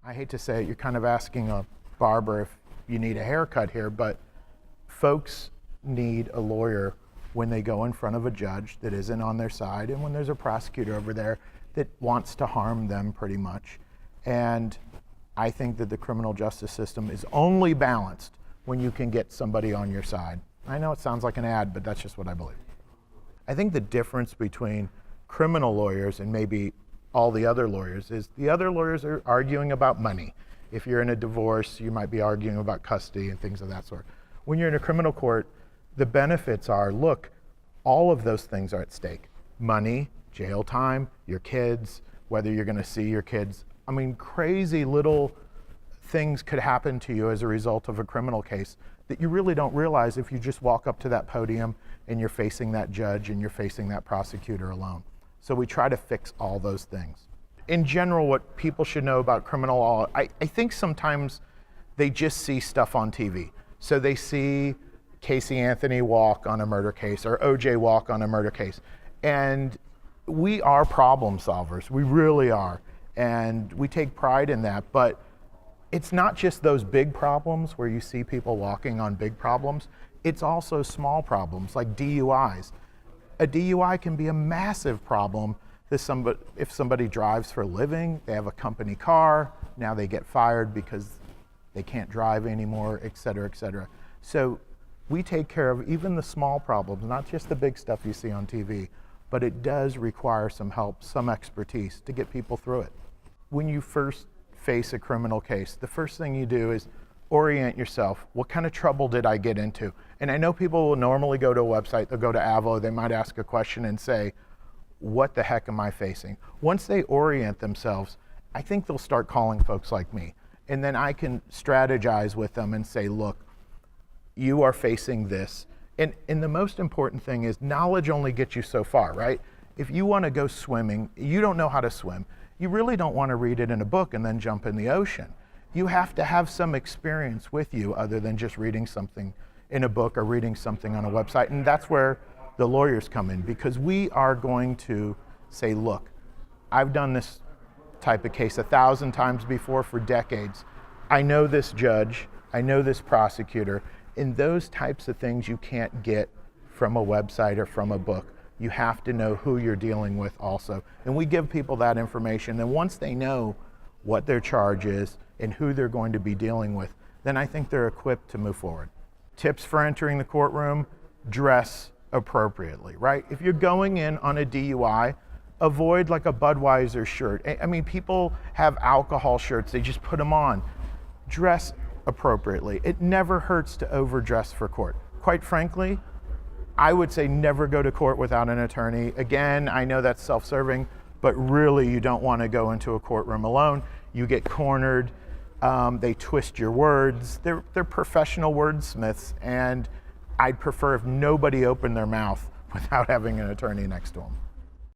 I hate to say it, you're kind of asking a barber if you need a haircut here, but folks need a lawyer when they go in front of a judge that isn't on their side, and when there's a prosecutor over there that wants to harm them pretty much. And I think that the criminal justice system is only balanced when you can get somebody on your side. I know it sounds like an ad, but that's just what I believe. I think the difference between criminal lawyers and maybe all the other lawyers is the other lawyers are arguing about money. If you're in a divorce, you might be arguing about custody and things of that sort. When you're in a criminal court, the benefits are, look, all of those things are at stake. Money, jail time, your kids, whether you're gonna see your kids. I mean, crazy little things could happen to you as a result of a criminal case that you really don't realize if you just walk up to that podium and you're facing that judge and you're facing that prosecutor alone. So we try to fix all those things. In general, what people should know about criminal law, I think sometimes they just see stuff on TV. So they see Casey Anthony walk on a murder case or OJ walk on a murder case. And we are problem solvers, we really are. And we take pride in that, but it's not just those big problems where you see people walking on big problems, it's also small problems like DUIs. A DUI can be a massive problem if somebody drives for a living, they have a company car, now they get fired because they can't drive anymore, et cetera, et cetera. So we take care of even the small problems, not just the big stuff you see on TV, but it does require some help, some expertise to get people through it. When you first face a criminal case, the first thing you do is orient yourself. What kind of trouble did I get into? And I know people will normally go to a website, they'll go to AVO, they might ask a question and say, what the heck am I facing? Once they orient themselves, I think they'll start calling folks like me. And then I can strategize with them and say, look, you are facing this. And the most important thing is knowledge only gets you so far, right? If you want to go swimming, you don't know how to swim. You really don't want to read it in a book and then jump in the ocean. You have to have some experience with you other than just reading something in a book or reading something on a website. And that's where the lawyers come in, because we are going to say, look, I've done this type of case 1,000 times before for decades. I know this judge, I know this prosecutor, and those types of things you can't get from a website or from a book. You have to know who you're dealing with also. And we give people that information. And once they know what their charge is and who they're going to be dealing with, then I think they're equipped to move forward. Tips for entering the courtroom: dress appropriately, right? If you're going in on a DUI, avoid like a Budweiser shirt. I mean, people have alcohol shirts, they just put them on. Dress appropriately. It never hurts to overdress for court. Quite frankly, I would say never go to court without an attorney. Again, I know that's self-serving, but really you don't want to go into a courtroom alone. You get cornered, they twist your words. They're professional wordsmiths, and I'd prefer if nobody opened their mouth without having an attorney next to them.